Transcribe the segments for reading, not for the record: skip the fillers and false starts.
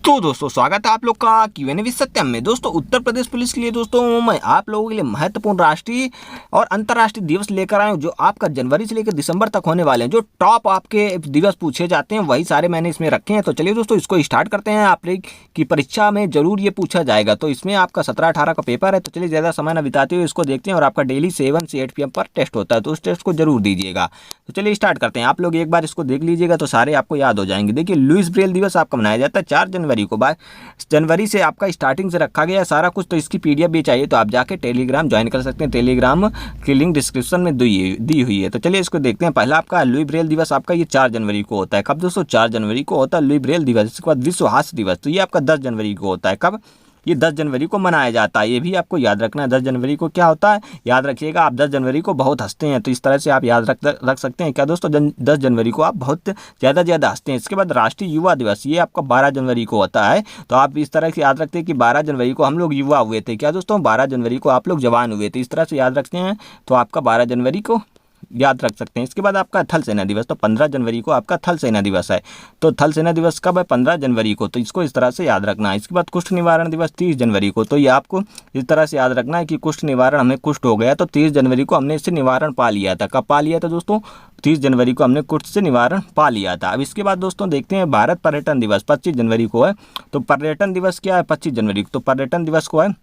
तो दोस्तों स्वागत है आप लोग का क्यूएनए विद सत्यम में। दोस्तों उत्तर प्रदेश पुलिस के लिए दोस्तों मैं आप लोगों के लिए महत्वपूर्ण राष्ट्रीय और अंतर्राष्ट्रीय दिवस लेकर आया हूं, जो आपका जनवरी से लेकर दिसंबर तक होने वाले हैं। जो टॉप आपके दिवस पूछे जाते हैं वही सारे मैंने इसमें रखे हैं। तो चलिए दोस्तों इसको स्टार्ट करते हैं। आप लोग की परीक्षा में जरूर ये पूछा जाएगा, तो इसमें आपका 17-18 का पेपर है। तो चलिए ज़्यादा समय न बिताते हुए इसको देखते हैं। और आपका डेली 7 से 8 PM पर टेस्ट होता है, तो उस टेस्ट को जरूर दीजिएगा। तो चलिए स्टार्ट करते हैं। आप लोग एक बार इसको देख लीजिएगा तो सारे आपको याद हो जाएंगे। देखिए लुईस ब्रेल दिवस आपका मनाया जाता है 4 जनवरी को। जनवरी से आपका स्टार्टिंग से रखा गया है सारा कुछ। तो इसकी PDF भी चाहिए तो आप जाके टेलीग्राम ज्वाइन कर सकते हैं। टेलीग्राम की लिंक डिस्क्रिप्शन में दी हुई है। तो चलिए इसको देखते हैं। पहला आपका लुई ब्रेल दिवस आपका ये 4 जनवरी को होता है। कब दोस्तों? 4 जनवरी को होता है लुई ब्रेल दिवस। इसके बाद विश्व हास्य दिवस, तो ये आपका 10 जनवरी को होता है। कब? ये 10 जनवरी को मनाया जाता है। ये भी आपको याद रखना है। 10 जनवरी को क्या होता है याद रखिएगा। आप 10 जनवरी को बहुत हंसते हैं, तो इस तरह से आप याद रख सकते हैं। क्या दोस्तों? 10 जनवरी को आप बहुत ज़्यादा हंसते हैं। इसके बाद राष्ट्रीय युवा दिवस, ये आपका 12 जनवरी को होता है। तो आप इस तरह से याद रखते हैं कि 12 जनवरी को हम लोग युवा हुए थे। क्या दोस्तों? 12 जनवरी को आप लोग जवान हुए थे। इस तरह से याद रखते हैं तो आपका 12 जनवरी को याद रख सकते हैं। इसके बाद आपका थल सेना दिवस, तो 15 जनवरी को आपका थल सेना दिवस है। तो थल सेना दिवस कब है? 15 जनवरी को। तो इसको इस तरह से याद रखना है। इसके बाद कुष्ठ निवारण दिवस 30 जनवरी को। तो ये आपको इस तरह से याद रखना है कि कुष्ठ निवारण, हमें कुष्ठ हो गया तो 30 जनवरी को हमने इससे निवारण पा लिया था। कब पा लिया था दोस्तों? 30 जनवरी को हमने कुष्ठ से निवारण पा लिया था। अब इसके बाद दोस्तों देखते हैं भारत पर्यटन दिवस 25 जनवरी को है। तो पर्यटन दिवस क्या है 25 जनवरी को? तो पर्यटन दिवस को है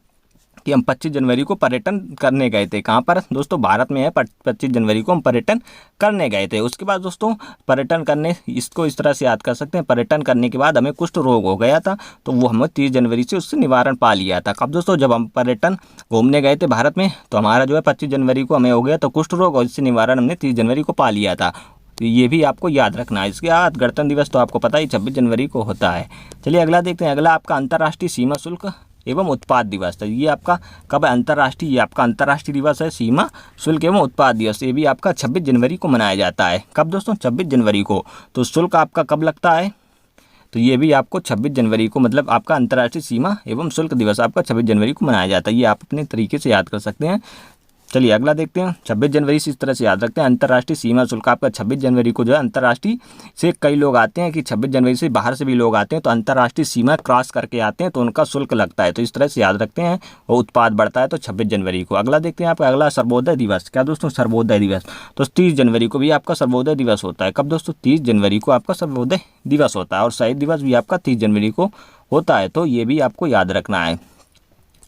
कि हम 25 जनवरी को पर्यटन करने गए थे। कहाँ पर दोस्तों? भारत में है। 25 जनवरी को हम पर्यटन करने गए थे। उसके बाद दोस्तों पर्यटन करने, इसको इस तरह से याद कर सकते हैं। पर्यटन करने के बाद हमें कुष्ठ रोग हो गया था, तो वो हमें 30 जनवरी से उससे निवारण पा लिया था। कब दोस्तों? जब हम पर्यटन घूमने गए थे भारत में, तो हमारा जो है 25 जनवरी को हमें हो गया तो कुष्ठ रोग, और इससे निवारण हमने 30 जनवरी को पा लिया था। तो ये भी आपको याद रखना है। इसके बाद गणतंत्र दिवस तो आपको पता ही 26 जनवरी को होता है। चलिए अगला देखते हैं। अगला आपका अंतर्राष्ट्रीय सीमा शुल्क एवं उत्पाद दिवस। तो ये आपका कब है? अंतर्राष्ट्रीय, ये आपका अंतर्राष्ट्रीय दिवस है सीमा शुल्क एवं उत्पाद दिवस। ये भी आपका 26 जनवरी को मनाया जाता है। कब दोस्तों? 26 जनवरी को। तो शुल्क आपका कब लगता है? तो ये भी आपको 26 जनवरी को, मतलब आपका अंतर्राष्ट्रीय सीमा एवं शुल्क दिवस आपका 26 जनवरी को मनाया जाता है। ये आप अपने तरीके से याद कर सकते हैं। चलिए अगला देखते हैं। 26 जनवरी से इस तरह से याद रखते हैं। अंतर्राष्ट्रीय सीमा शुल्क आपका 26 जनवरी को जो है, अंतर्राष्ट्रीय से कई लोग आते हैं कि 26 जनवरी से बाहर से भी लोग आते हैं, तो अंतर्राष्ट्रीय सीमा क्रॉस करके आते हैं तो उनका शुल्क लगता है। तो इस तरह से याद रखते हैं। वो उत्पाद बढ़ता है तो 26 जनवरी को। अगला देखते हैं आपका अगला सर्वोदय दिवस। क्या दोस्तों? सर्वोदय दिवस तो 30 जनवरी को भी आपका सर्वोदय दिवस होता है। कब दोस्तों? 30 जनवरी को आपका सर्वोदय दिवस होता है। और शहीद दिवस भी आपका 30 जनवरी को होता है। तो ये भी आपको याद रखना है।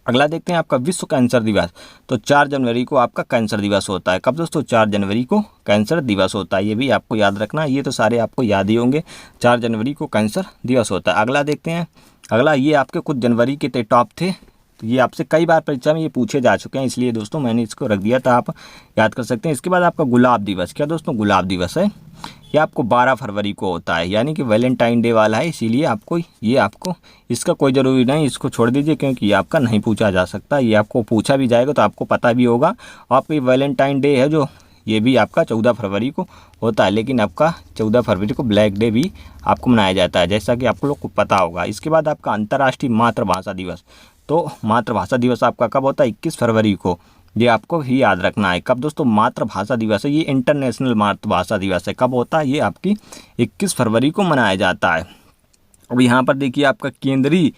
अगला देखते हैं आपका विश्व कैंसर दिवस। तो 4 जनवरी को आपका कैंसर दिवस होता है। कब दोस्तों? 4 जनवरी को कैंसर दिवस होता है। ये भी आपको याद रखना है। ये तो सारे आपको याद ही होंगे। 4 जनवरी को कैंसर दिवस होता है। अगला देखते हैं। अगला ये आपके कुछ जनवरी के टॉप थे, तो ये आपसे कई बार परीक्षा में ये पूछे जा चुके हैं, इसलिए दोस्तों मैंने इसको रख दिया था, आप याद कर सकते हैं। इसके बाद आपका गुलाब दिवस। क्या दोस्तों? गुलाब दिवस है। ये आपको 12 फरवरी को होता है, यानी कि वैलेंटाइन डे वाला है, इसीलिए आपको इसका कोई ज़रूरी नहीं, इसको छोड़ दीजिए क्योंकि ये आपका नहीं पूछा जा सकता। ये आपको पूछा भी जाएगा तो आपको पता भी होगा। आपका वैलेंटाइन डे है जो, ये भी आपका 14 फरवरी को होता है, लेकिन आपका 14 फरवरी को ब्लैक डे भी आपको मनाया जाता है, जैसा कि आप लोग को पता होगा। इसके बाद आपका अंतर्राष्ट्रीय मातृभाषा दिवस। तो मातृभाषा दिवस आपका कब होता है? 21 फरवरी को। ये आपको ही याद रखना है। कब दोस्तों? मातृभाषा दिवस है। ये इंटरनेशनल मातृभाषा दिवस है। कब होता है? ये आपकी 21 फरवरी को मनाया जाता है। अब यहाँ पर देखिए आपका केंद्रीय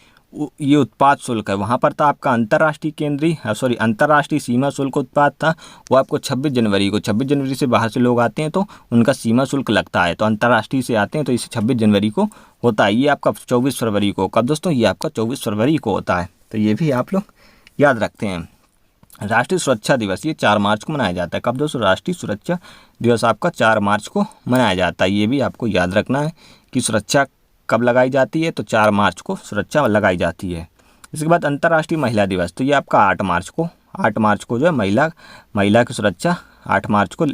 ये उत्पाद शुल्क है, वहाँ पर था आपका अंतर्राष्ट्रीय सीमा शुल्क उत्पाद था, वो आपको 26 जनवरी को, 26 जनवरी से बाहर से लोग आते हैं तो उनका सीमा शुल्क लगता है। तो अंतर्राष्ट्रीय से आते हैं तो इसे 26 जनवरी को होता है। ये आपका 24 फरवरी को। कब दोस्तों? ये आपका 24 फरवरी को होता है। तो ये भी आप लोग याद रखते हैं। राष्ट्रीय सुरक्षा दिवस, ये 4 मार्च को मनाया जाता है। कब दोस्तों? राष्ट्रीय सुरक्षा दिवस आपका 4 मार्च को मनाया जाता है। ये भी आपको याद रखना है कि सुरक्षा कब लगाई जाती है, तो 4 मार्च को सुरक्षा लगाई जाती है। इसके बाद अंतर्राष्ट्रीय महिला दिवस, तो ये आपका 8 मार्च को जो है महिला की सुरक्षा 8 मार्च को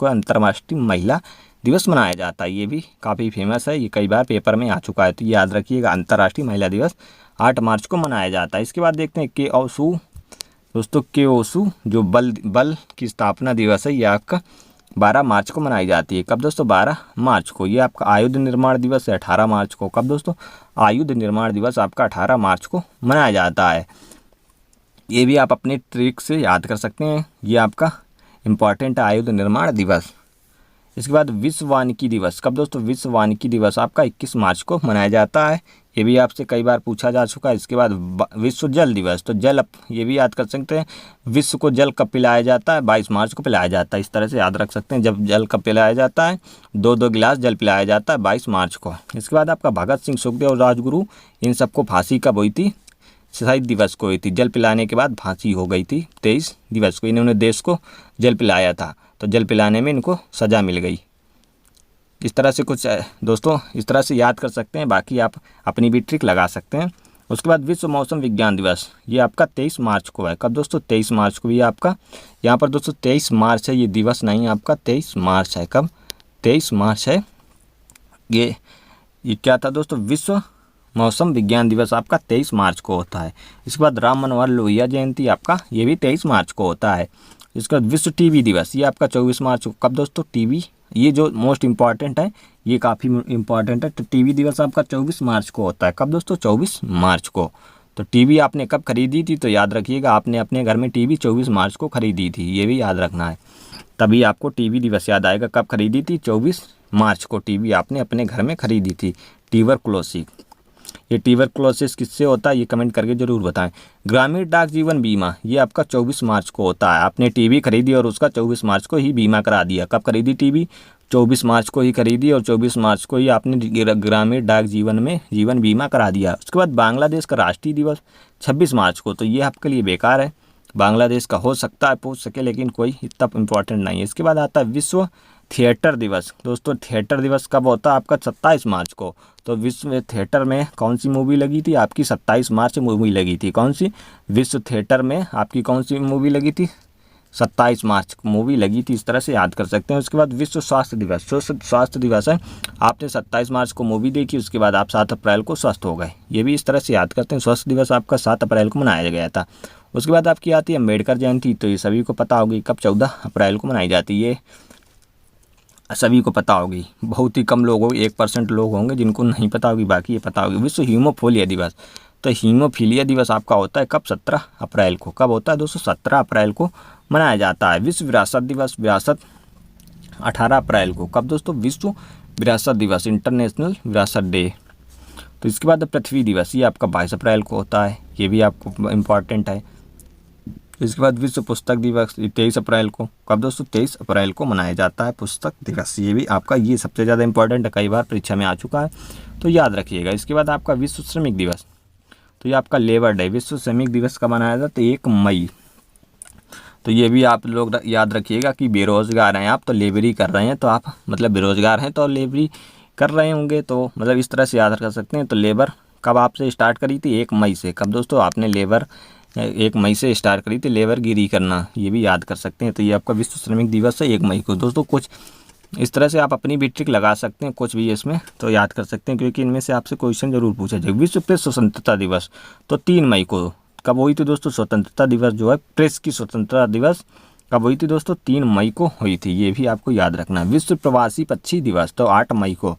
अंतर्राष्ट्रीय महिला दिवस मनाया जाता है। ये भी काफ़ी फेमस है, ये कई बार पेपर में आ चुका है, तो याद रखिएगा अंतर्राष्ट्रीय महिला दिवस 8 मार्च को मनाया जाता है। इसके बाद देखते हैं केओसू दोस्तों। केओसू जो बल की स्थापना दिवस है, ये आपका 12 मार्च को मनाई जाती है। कब दोस्तों? 12 मार्च को। ये आपका आयुध निर्माण दिवस है 18 मार्च को। कब दोस्तों? आयुध निर्माण दिवस आपका 18 मार्च को मनाया जाता है। ये भी आप अपने ट्रिक से याद कर सकते हैं। ये आपका इम्पॉर्टेंट आयुध निर्माण दिवस। इसके बाद विश्व वानिकी दिवस। कब दोस्तों? विश्व वानिकी दिवस आपका 21 मार्च को मनाया जाता है। ये भी आपसे कई बार पूछा जा चुका है। इसके बाद विश्व जल दिवस, तो जल ये भी याद कर सकते हैं, विश्व को जल कब पिलाया जाता है, 22 मार्च को पिलाया जाता है। इस तरह से याद रख सकते हैं, जब जल कब पिलाया जाता है, 2-2 गिलास जल पिलाया जाता है 22 मार्च को। इसके बाद आपका भगत सिंह, सुखदेव और राजगुरु, इन सबको फांसी कब हुई थी, शहीद दिवस को हुई थी। जल पिलाने के बाद फांसी हो गई थी 23 दिवस को। इन्होंने देश को जल पिलाया था, तो जल पिलाने में इनको सज़ा मिल गई। इस तरह से कुछ दोस्तों इस तरह से याद कर सकते हैं, बाकी आप अपनी भी ट्रिक लगा सकते हैं। उसके बाद विश्व मौसम विज्ञान दिवस, ये आपका 23 मार्च को है। कब दोस्तों, 23 मार्च को। ये आपका यहाँ पर दोस्तों 23 मार्च है, ये दिवस नहीं आपका 23 मार्च है। कब, 23 मार्च है। ये क्या था दोस्तों, विश्व मौसम विज्ञान दिवस आपका 23 मार्च को होता है। इसके बाद राम मनोहर लोहिया जयंती आपका, ये भी 23 मार्च को होता है। इसके बाद विश्व टीबी दिवस, ये आपका 24 मार्च को। कब दोस्तों, टीबी, ये जो मोस्ट इम्पॉर्टेंट है, ये काफ़ी इम्पॉर्टेंट है। तो टीबी दिवस आपका 24 मार्च को होता है। कब दोस्तों, 24 मार्च को। तो टीवी आपने कब खरीदी थी, तो याद रखिएगा आपने अपने घर में टीवी 24 मार्च को खरीदी थी, ये भी याद रखना है। तभी आपको टीवी दिवस याद आएगा। कब खरीदी थी, 24 मार्च को टीवी आपने अपने घर में खरीदी थी। ट्यूबरकुलोसिस, ये ट्यूबरकुलोसिस किससे होता है, ये कमेंट करके ज़रूर बताएं। ग्रामीण डाक जीवन बीमा, ये आपका 24 मार्च को होता है। आपने टीवी खरीदी और उसका 24 मार्च को ही बीमा करा दिया। कब खरीदी टीवी, 24 मार्च को ही खरीदी और 24 मार्च को ही आपने ग्रामीण डाक जीवन में जीवन बीमा करा दिया। उसके बाद बांग्लादेश का राष्ट्रीय दिवस 26 मार्च को, तो ये आपके लिए बेकार है। बांग्लादेश का हो सकता है पूछ सके, लेकिन कोई इतना इम्पोर्टेंट नहीं है। इसके बाद आता है विश्व थिएटर दिवस। दोस्तों थिएटर दिवस कब होता है आपका, 27 मार्च को। तो विश्व थिएटर में कौन सी मूवी लगी थी आपकी, 27 मार्च मूवी लगी थी। कौन सी, विश्व थिएटर में आपकी कौन सी मूवी लगी थी, 27 मार्च को मूवी लगी थी। इस तरह से याद कर सकते हैं। उसके बाद विश्व स्वास्थ्य दिवस, स्वास्थ्य दिवस है। आपने 27 मार्च को मूवी देखी, उसके बाद आप 7 अप्रैल को स्वस्थ हो गए, ये भी इस तरह से याद करते हैं। स्वास्थ्य दिवस आपका 7 अप्रैल को मनाया गया था। उसके बाद आपकी आती है अम्बेडकर जयंती, तो ये सभी को पता होगी कब, 14 अप्रैल को मनाई जाती है। ये सभी को पता होगी, बहुत ही कम लोग होंगे, 1% लोग होंगे जिनको नहीं पता होगी, बाकी ये पता होगी। विश्व हीमोफीलिया दिवस, तो हीमोफीलिया दिवस आपका होता है कब, 17 अप्रैल को। कब होता है दोस्तों, 17 अप्रैल को मनाया जाता है। विश्व विरासत दिवस, विरासत 18 अप्रैल को। कब दोस्तों, विश्व विरासत दिवस, इंटरनेशनल विरासत डे। तो इसके बाद पृथ्वी दिवस, ये आपका 22 अप्रैल को होता है, ये भी आपको इम्पॉर्टेंट है। इसके बाद विश्व पुस्तक दिवस 23 अप्रैल को। कब दोस्तों, 23 अप्रैल को मनाया जाता है पुस्तक दिवस, ये भी आपका ये सबसे ज़्यादा इंपॉर्टेंट है, कई बार परीक्षा में आ चुका है, तो याद रखिएगा। इसके बाद आपका विश्व श्रमिक दिवस, तो ये आपका लेबर डे। विश्व श्रमिक दिवस कब मनाया जाता है, 1 मई। तो ये भी आप लोग याद रखिएगा कि बेरोज़गार हैं आप, तो लेबरी कर रहे हैं, तो आप मतलब बेरोज़गार हैं तो लेबरी कर रहे होंगे, तो मतलब इस तरह से याद कर सकते हैं। तो लेबर कब आपसे स्टार्ट करी थी, 1 मई से। कब दोस्तों, आपने लेबर 1 मई से स्टार्ट करी थी लेबर गिरी करना, ये भी याद कर सकते हैं। तो ये आपका विश्व श्रमिक दिवस है 1 मई को। दोस्तों कुछ इस तरह से आप अपनी भी ट्रिक लगा सकते हैं, कुछ भी इसमें तो याद कर सकते हैं, क्योंकि इनमें से आपसे क्वेश्चन जरूर पूछा जाए। विश्व प्रेस स्वतंत्रता दिवस, तो 3 मई को। कब हुई थी दोस्तों, स्वतंत्रता दिवस जो है, प्रेस की स्वतंत्रता दिवस कब हुई थी दोस्तों, 3 मई को हुई थी, ये भी आपको याद रखना है। विश्व प्रवासी पक्षी दिवस, तो 8 मई को।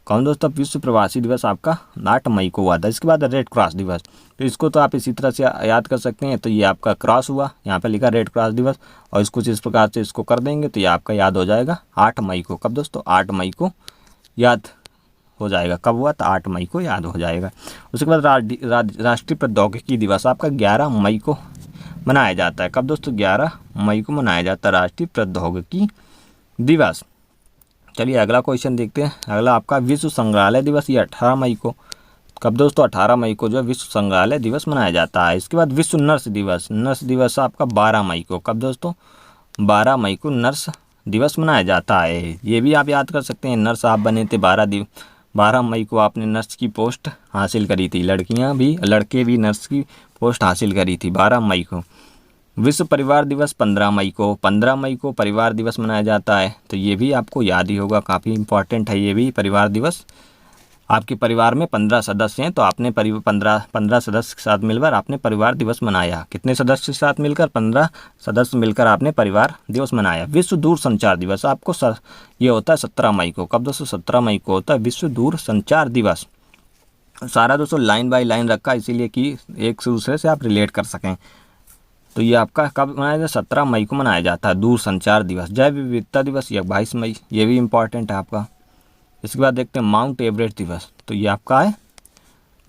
कौन दोस्तों, विश्व प्रवासी दिवस आपका 8 मई को हुआ था। इसके बाद रेड क्रॉस दिवस, तो इसको तो आप इसी तरह से याद कर सकते हैं। तो ये आपका क्रॉस हुआ, यहाँ पे लिखा रेड क्रॉस दिवस, और इसको इस प्रकार से इसको कर देंगे तो ये आपका याद हो जाएगा 8 मई को। कब दोस्तों, 8 मई को याद हो जाएगा। कब हुआ, तो 8 मई को याद हो जाएगा। उसके बाद राष्ट्रीय प्रौद्योगिकी दिवस आपका 11 मई को मनाया जाता है। कब दोस्तों, 11 मई को मनाया जाता है राष्ट्रीय प्रौद्योगिकी दिवस। चलिए अगला क्वेश्चन देखते हैं। अगला आपका विश्व संग्रहालय दिवस, ये 18 मई को। कब दोस्तों, 18 मई को जो है विश्व संग्रहालय दिवस मनाया जाता है। इसके बाद विश्व नर्स दिवस, नर्स दिवस आपका 12 मई को। कब दोस्तों, 12 मई को नर्स दिवस मनाया जाता है, ये भी आप याद कर सकते हैं। नर्स आप बने थे 12 मई को आपने नर्स की पोस्ट हासिल करी थी, लड़कियां भी लड़के भी नर्स की पोस्ट हासिल करी थी 12 मई को। विश्व परिवार दिवस 15 मई को, 15 मई को परिवार दिवस मनाया जाता है, तो ये भी आपको याद ही होगा, काफ़ी इंपॉर्टेंट है ये भी परिवार दिवस। आपके परिवार में 15 सदस्य हैं, तो आपने 15 सदस्य के साथ मिलकर आपने परिवार दिवस मनाया। कितने सदस्य के साथ मिलकर, 15 सदस्य मिलकर आपने परिवार दिवस मनाया। विश्व दूर संचार दिवस आपको ये होता है 17 मई को। कब दोस्तों, 17 मई को होता है विश्व दूर संचार दिवस। सारा दोस्तों लाइन बाय लाइन रखा, इसीलिए कि एक दूसरे से आप रिलेट कर सकें। तो ये आपका कब मनाया जाता है, 17 मई को मनाया जाता है दूर संचार दिवस। जैव विविधता दिवस ये 22 मई, ये भी इम्पॉर्टेंट है आपका। इसके बाद देखते हैं माउंट एवरेस्ट दिवस, तो ये आपका है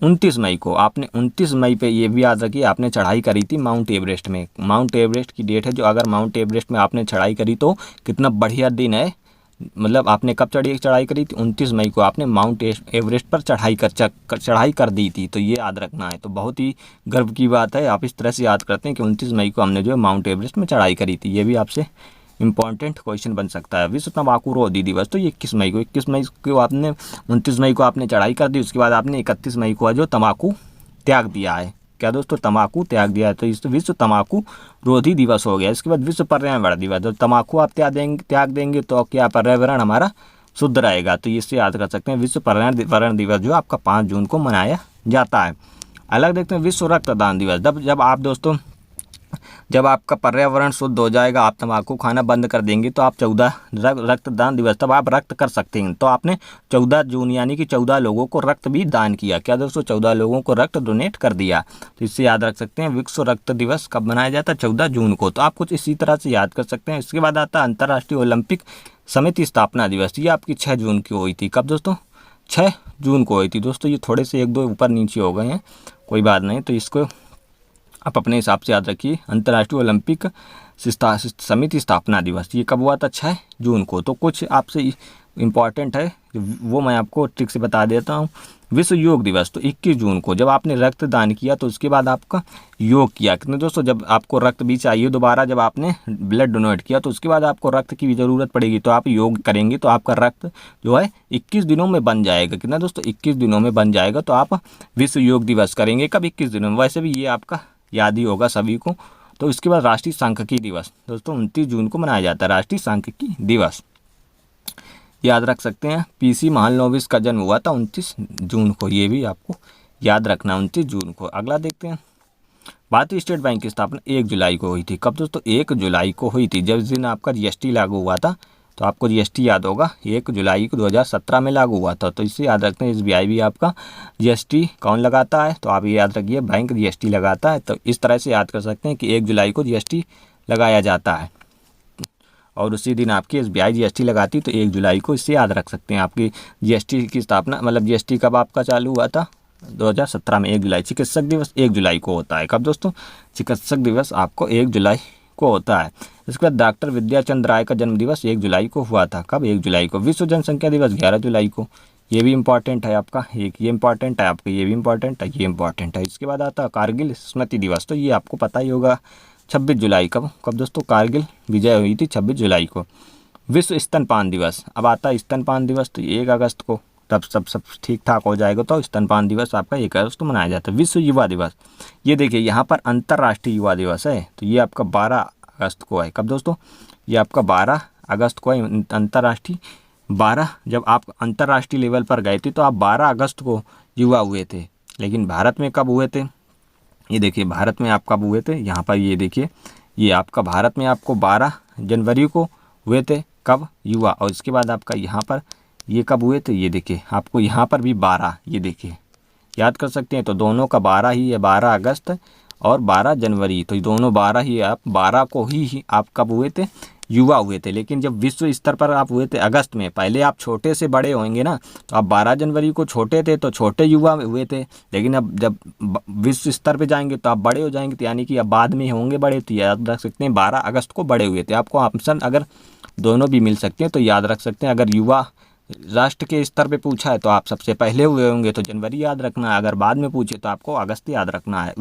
29 मई को आपने 29 मई पे ये भी याद रखिए आपने चढ़ाई करी थी माउंट एवरेस्ट में। माउंट एवरेस्ट की डेट है जो, अगर माउंट एवरेस्ट में आपने चढ़ाई करी तो कितना बढ़िया दिन है। मतलब आपने कब चढ़ाई करी थी? 29 मई को आपने माउंट एवरेस्ट पर चढ़ाई कर दी थी, तो ये याद रखना है। तो बहुत ही गर्व की बात है, आप इस तरह से याद करते हैं कि 29 मई को हमने जो है माउंट एवरेस्ट में चढ़ाई करी थी। ये भी आपसे इंपॉर्टेंट क्वेश्चन बन सकता है। विश्व तंबाकू रोधी दिवस, तो ये 21 मई को आपने 29 मई को आपने चढ़ाई कर दी, उसके बाद आपने 31 मई को जो तंबाकू त्याग दिया है। क्या दोस्तों? तंबाकू त्याग दिया है, तो इस विश्व तंबाकू रोधी दिवस हो गया। इसके बाद विश्व पर्यावरण दिवस, तो तंबाकू आप त्याग देंगे तो क्या पर्यावरण हमारा शुद्ध रहेगा, तो इससे याद कर सकते हैं। विश्व पर्यावरण दिवस जो आपका 5 जून को मनाया जाता है। अलग देखते हैं विश्व रक्तदान दिवस, जब आप दोस्तों जब आपका पर्यावरण शुद्ध हो जाएगा, आप तंबाकू खाना बंद कर देंगे, तो आप 14 रक्तदान दिवस, तब आप रक्त कर सकते हैं। तो आपने 14 जून यानी कि 14 लोगों को रक्त भी दान किया। क्या दोस्तों? 14 लोगों को रक्त डोनेट कर दिया। तो इससे याद रख सकते हैं विश्व रक्त दिवस कब मनाया जाता है? 14 जून को। तो आप कुछ इसी तरह से याद कर सकते हैं। इसके बाद आता है अंतर्राष्ट्रीय ओलंपिक समिति स्थापना दिवस। ये आपकी 6 जून की हुई थी। कब दोस्तों? 6 जून को हुई थी। दोस्तों ये थोड़े से 1-2 ऊपर नीचे हो गए हैं, कोई बात नहीं, तो इसको आप अपने हिसाब से याद रखिए। अंतर्राष्ट्रीय ओलंपिक समिति स्थापना दिवस ये कब हुआ था? 6 जून को। तो कुछ आपसे इम्पॉर्टेंट है वो मैं आपको ट्रिक से बता देता हूँ। विश्व योग दिवस, तो 21 जून को जब आपने रक्त दान किया तो उसके बाद आपका योग किया। कितने दोस्तों? जब आपको रक्त भी चाहिए दोबारा, जब आपने ब्लड डोनेट किया तो उसके बाद आपको रक्त की भी ज़रूरत पड़ेगी, तो आप योग करेंगे तो आपका रक्त जो है 21 दिनों में बन जाएगा। कितना दोस्तों? 21 दिनों में बन जाएगा। तो आप विश्व योग दिवस करेंगे कब? 21 दिनों में। वैसे भी ये आपका याद ही होगा सभी को। तो इसके बाद राष्ट्रीय सांख्यिकी दिवस दोस्तों 29 जून को मनाया जाता है। राष्ट्रीय सांख्यिकी दिवस याद रख सकते हैं। पीसी महालनोबिस का जन्म हुआ था 29 जून को, ये भी आपको याद रखना 29 जून को। अगला देखते हैं, भारतीय स्टेट बैंक की स्थापना 1 जुलाई को हुई थी। कब दोस्तों? 1 जुलाई को हुई थी, जब इस दिन आपका जीएसटी लागू हुआ था। तो आपको जीएसटी याद होगा, 1 जुलाई को 2017 में लागू हुआ था। तो इससे याद रखते हैं एसबीआई भी आपका जीएसटी कौन लगाता है? तो आप ये याद रखिए बैंक जीएसटी लगाता है। तो इस तरह से याद कर सकते हैं कि 1 जुलाई को जीएसटी लगाया जाता है और उसी दिन आपकी एसबीआई जीएसटी लगाती, तो 1 जुलाई को। इससे याद रख सकते हैं आपकी जीएसटी की स्थापना, मतलब जीएसटी कब आपका चालू हुआ था? 2017 में 1 जुलाई। चिकित्सक दिवस 1 जुलाई को होता है। कब दोस्तों? चिकित्सक दिवस आपको 1 जुलाई को होता है। इसके बाद डॉक्टर विद्याचंद्र राय का जन्म दिवस 1 जुलाई को हुआ था। कब? 1 जुलाई को। विश्व जनसंख्या दिवस 11 जुलाई को। ये भी इंपॉर्टेंट है आपका, एक ये इंपॉर्टेंट है आपका, ये भी इंपॉर्टेंट है, ये इंपॉर्टेंट है। इसके बाद आता है कारगिल स्मृति दिवस, तो ये आपको पता ही होगा 26 जुलाई। कब दोस्तों? कारगिल विजय हुई थी 26 जुलाई को। विश्व स्तनपान दिवस, अब आता है स्तनपान दिवस, तो 1 अगस्त को। तब सब ठीक ठाक हो जाएगा, तो स्तनपान दिवस आपका 1 अगस्त को मनाया जाता है। विश्व युवा दिवस, ये देखिए यहाँ पर अंतर्राष्ट्रीय युवा दिवस है, तो ये आपका 12 अगस्त को है। कब दोस्तों? ये आपका 12 अगस्त को है। अंतर्राष्ट्रीय 12, जब आप अंतर्राष्ट्रीय लेवल पर गए थे तो आप 12 अगस्त को युवा हुए थे। लेकिन भारत में कब हुए थे? ये देखिए भारत में आप कब हुए थे? यहाँ पर ये देखिए, ये आपका भारत में आपको 12 जनवरी को हुए थे। कब? युवा। और इसके बाद आपका यहाँ पर ये कब हुए थे? ये देखिए आपको यहाँ पर भी 12, ये देखिए याद कर सकते हैं। तो दोनों का 12 ही है, 12 अगस्त और 12 जनवरी, तो दोनों 12 ही है। आप 12 को ही आप कब हुए थे? युवा हुए थे। लेकिन जब विश्व स्तर पर आप हुए थे अगस्त में, पहले आप छोटे से बड़े होंगे ना, तो आप 12 जनवरी को छोटे थे तो छोटे युवा हुए थे। लेकिन अब जब विश्व स्तर पे जाएंगे तो आप बड़े हो जाएंगे, तो यानी कि अब बाद में होंगे बड़े, तो याद रख सकते हैं 12 अगस्त को बड़े हुए थे। आपको ऑप्शन अगर दोनों भी मिल सकते हैं तो याद रख सकते हैं। अगर युवा राष्ट्र के स्तर पे पूछा है तो आप सबसे पहले हुए होंगे, तो जनवरी याद रखना है। अगर बाद में पूछे तो आपको अगस्त याद रखना है।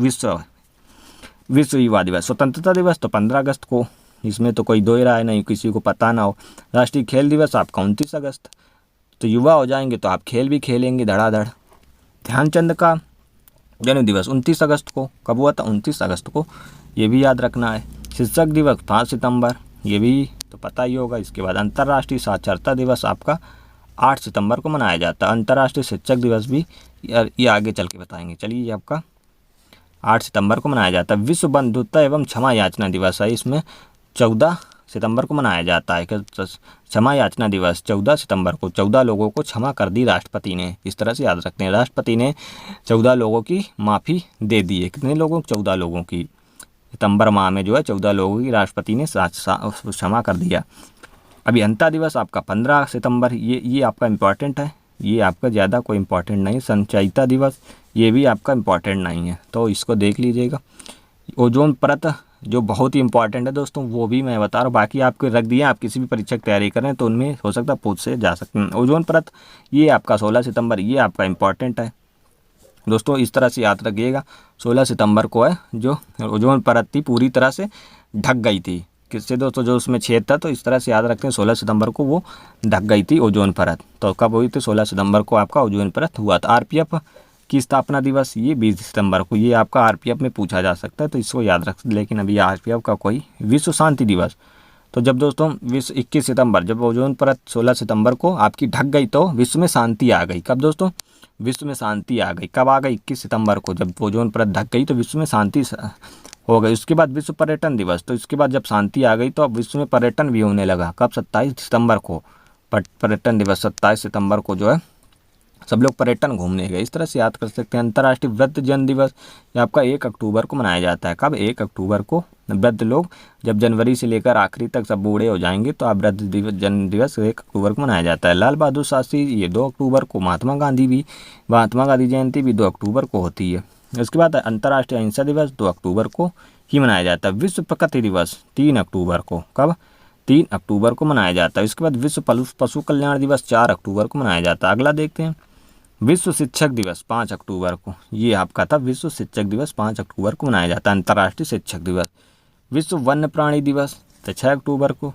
विश्व युवा दिवस। स्वतंत्रता दिवस तो 15 अगस्त को, इसमें तो कोई दो ही राय नहीं, किसी को पता ना हो। राष्ट्रीय खेल दिवस आपका 29 अगस्त, तो युवा हो जाएंगे तो आप खेल भी खेलेंगे धड़ाधड़। ध्यानचंद का जन्म दिवस 29 अगस्त को। कब हुआ था? 29 अगस्त को, ये भी याद रखना है। शिक्षक दिवस 5 सितंबर, ये भी तो पता ही होगा। इसके बाद अंतर्राष्ट्रीय साक्षरता दिवस आपका 8 सितंबर को मनाया जाता है। अंतर्राष्ट्रीय शिक्षक दिवस भी ये आगे चल के बताएंगे। चलिए, ये आपका 8 सितंबर को मनाया जाता है। विश्व बंधुत्व एवं क्षमा याचना दिवस है, इसमें 14 सितंबर को मनाया जाता है। क्षमा याचना दिवस 14 सितंबर को। 14 लोगों को क्षमा कर दी राष्ट्रपति ने, इस तरह से याद रखते हैं। राष्ट्रपति ने 14 लोगों की माफ़ी दे दी है। कितने लोगों? 14 लोगों की। सितंबर माह में जो है 14 लोगों की राष्ट्रपति ने क्षमा कर दिया। अभियंता दिवस आपका 15 सितंबर, ये आपका इम्पॉर्टेंट है, ये आपका ज़्यादा कोई इम्पॉर्टेंट नहीं। संचयिता दिवस ये भी आपका इम्पॉर्टेंट नहीं है, तो इसको देख लीजिएगा। ओजोन परत जो बहुत ही इंपॉर्टेंट है दोस्तों, वो भी मैं बता रहा हूँ। बाकी आपको रख दिया, आप किसी भी परीक्षा की तैयारी करें तो उनमें हो सकता है पूछ से जा सकते हैं। ओजोन परत ये आपका 16 सितंबर, ये आपका इम्पॉर्टेंट है दोस्तों, इस तरह से याद रखिएगा। 16 सितंबर को है जो ओजोन परत थी पूरी तरह से ढक गई थी। किससे दोस्तों, जो उसमें छेद था, तो इस तरह से याद रखते हैं 16 सितंबर को वो ढक गई थी ओजोन परत। तो कब हुई थी? 16 सितंबर को आपका ओजोन परत हुआ था। आरपीएफ की स्थापना दिवस ये 20 सितंबर को, ये आपका आरपीएफ में पूछा जा सकता है, तो इसको याद रख। लेकिन अभी आरपीएफ का कोई विश्व शांति दिवस, तो जब दोस्तों विश्व 21 सितंबर, जब ओजोन परत 16 सितंबर को आपकी ढक गई तो विश्व में शांति आ गई। कब दोस्तों? विश्व में शांति आ गई। कब आ गई? 21 सितंबर को, जब ओजोन परत ढक गई तो विश्व में शांति हो गई। उसके बाद विश्व पर्यटन दिवस, तो इसके बाद जब शांति आ गई तो अब विश्व में पर्यटन भी होने लगा। कब? 27 सितंबर को पर्यटन दिवस, 27 सितंबर को जो है सब लोग पर्यटन घूमने गए। इस तरह से याद कर सकते हैं। अंतर्राष्ट्रीय वृद्धजन दिवस ये आपका 1 अक्टूबर को मनाया जाता है। कब? 1 अक्टूबर को। वृद्ध लोग जब जनवरी से लेकर आखिरी तक सब बूढ़े हो जाएंगे तो अब वृद्धजन दिवस 1 अक्टूबर को मनाया जाता है। लाल बहादुर शास्त्री ये 2 अक्टूबर को। महात्मा गांधी जयंती भी 2 अक्टूबर को होती है। इसके बाद अंतर्राष्ट्रीय अहिंसा दिवस 2 अक्टूबर को ही मनाया जाता है। विश्व प्रकृति दिवस 3 अक्टूबर को। कब? 3 अक्टूबर को मनाया जाता है। इसके बाद विश्व पशु कल्याण दिवस 4 अक्टूबर को मनाया जाता है। अगला देखते हैं, विश्व शिक्षक दिवस 5 अक्टूबर को, ये आपका था विश्व शिक्षक दिवस 5 अक्टूबर को मनाया जाता है, अंतर्राष्ट्रीय शिक्षक दिवस। विश्व वन्य प्राणी दिवस 6 अक्टूबर को।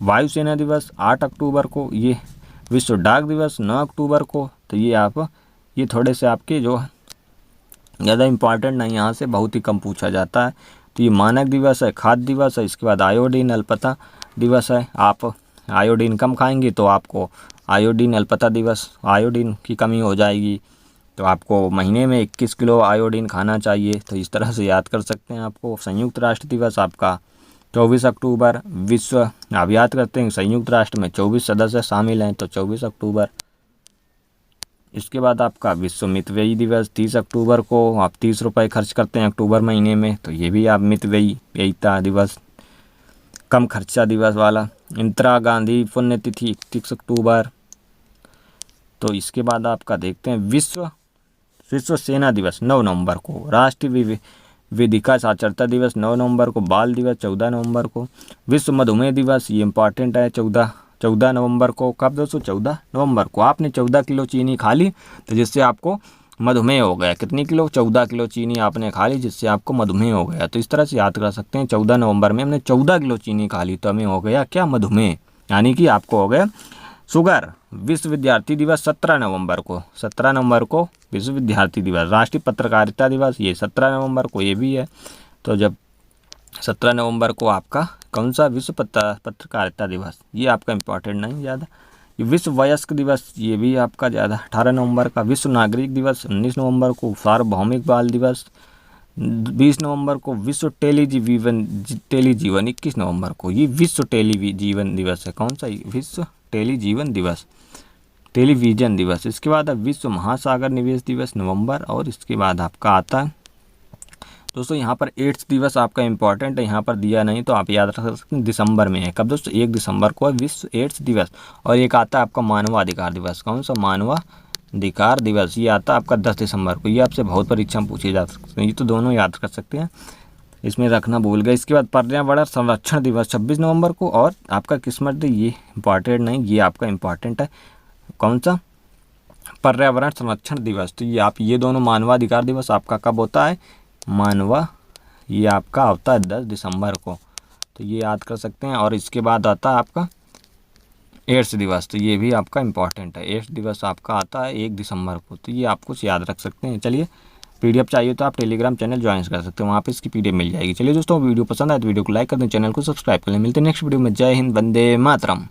वायुसेना दिवस 8 अक्टूबर को। ये विश्व डाक दिवस 9 अक्टूबर को। तो ये थोड़े से आपके जो ज़्यादा इम्पॉर्टेंट नहीं, यहाँ से बहुत ही कम पूछा जाता है। तो ये मानक दिवस है, खाद्य दिवस है। इसके बाद आयोडीन अल्पता दिवस है। आप आयोडीन कम खाएंगे तो आपको आयोडीन अल्पता दिवस, आयोडीन की कमी हो जाएगी, तो आपको महीने में 21 किलो आयोडीन खाना चाहिए। तो इस तरह से याद कर सकते हैं। आपको संयुक्त राष्ट्र दिवस आपका 24 अक्टूबर। विश्व आप याद करते हैं संयुक्त राष्ट्र में 24 सदस्य शामिल हैं, तो 24 अक्टूबर। इसके बाद आपका विश्व मितव्ययी दिवस 30 अक्टूबर को। आप 30 रुपये खर्च करते हैं अक्टूबर महीने में, तो ये भी आप मितव्ययिता दिवस, कम खर्चा दिवस वाला। इंदिरा गांधी पुण्यतिथि 31 अक्टूबर। तो इसके बाद आपका देखते हैं विश्व सेना दिवस 9 नवंबर को। राष्ट्रीय विधिका साक्षरता दिवस 9 नवंबर को। बाल दिवस 14 नवंबर को। विश्व मधुमेह दिवस ये इम्पॉर्टेंट है 14 नवंबर को। कब दोस्तों? 14 नवंबर को। आपने 14 किलो चीनी खा ली तो जिससे आपको मधुमेह हो गया। कितनी किलो? 14 किलो चीनी आपने खा ली जिससे आपको मधुमेह हो गया। तो इस तरह से याद कर सकते हैं 14 नवंबर में हमने 14 किलो चीनी खा ली तो हमें हो गया क्या? मधुमेह, यानी कि आपको हो गया शुगर। विश्व विद्यार्थी दिवस 17 नवंबर को। 17 नवंबर को विश्व विद्यार्थी दिवस। राष्ट्रीय पत्रकारिता दिवस ये 17 नवंबर को, ये भी है। तो जब 17 नवंबर को आपका कौन सा? विश्व पत्रकारिता दिवस, ये आपका इम्पोर्टेंट नहीं ज़्यादा। विश्व वयस्क दिवस ये भी आपका ज़्यादा 18 नवंबर का। विश्व नागरिक दिवस 19 नवंबर को। सार्वभौमिक बाल दिवस 20 नवंबर को। विश्व टेलीजीवन 21 नवंबर को। ये विश्व टेलीजीवन दिवस है। कौन सा? विश्व टेलीजीवन दिवस, टेलीविजन दिवस। इसके बाद विश्व महासागर निवेश दिवस नवंबर। और इसके बाद आपका आता है दोस्तों यहाँ पर एड्स दिवस आपका इम्पॉर्टेंट है, यहाँ पर दिया नहीं तो आप याद रख सकते हैं दिसंबर में है। कब दोस्तों? 1 दिसंबर को है विश्व एड्स दिवस। और एक आता है आपका मानवाधिकार दिवस। कौन सा? मानवाधिकार दिवस, ये आता है आपका 10 दिसंबर को। ये आपसे बहुत परीक्षा में पूछे जा सकते हैं, ये तो दोनों याद कर सकते हैं, इसमें रखना भूल गए। इसके बाद पर्यावरण संरक्षण दिवस 26 नवंबर को। और आपका किस्मत डे ये इम्पॉर्टेंट नहीं, ये आपका इम्पॉर्टेंट है। कौन सा? पर्यावरण संरक्षण दिवस। तो ये दोनों मानवाधिकार दिवस आपका कब होता है? ये आपका होता है 10 दिसंबर को, तो ये याद कर सकते हैं। और इसके बाद आता है आपका एड्स दिवस, तो ये भी आपका इम्पॉर्टेंट है। एड्स दिवस आपका आता है 1 दिसंबर को, तो ये आप कुछ याद रख सकते हैं। चलिए, पीडीएफ चाहिए तो आप टेलीग्राम चैनल ज्वाइन कर सकते हैं, वहाँ पे इसकी पीडीएफ मिल जाएगी। चलिए दोस्तों, वीडियो पसंद आए तो वीडियो को लाइक कर दें, चैनल को सब्सक्राइब कर लें। मिलते हैं नेक्स्ट वीडियो में। जय हिंद, वंदे मातरम।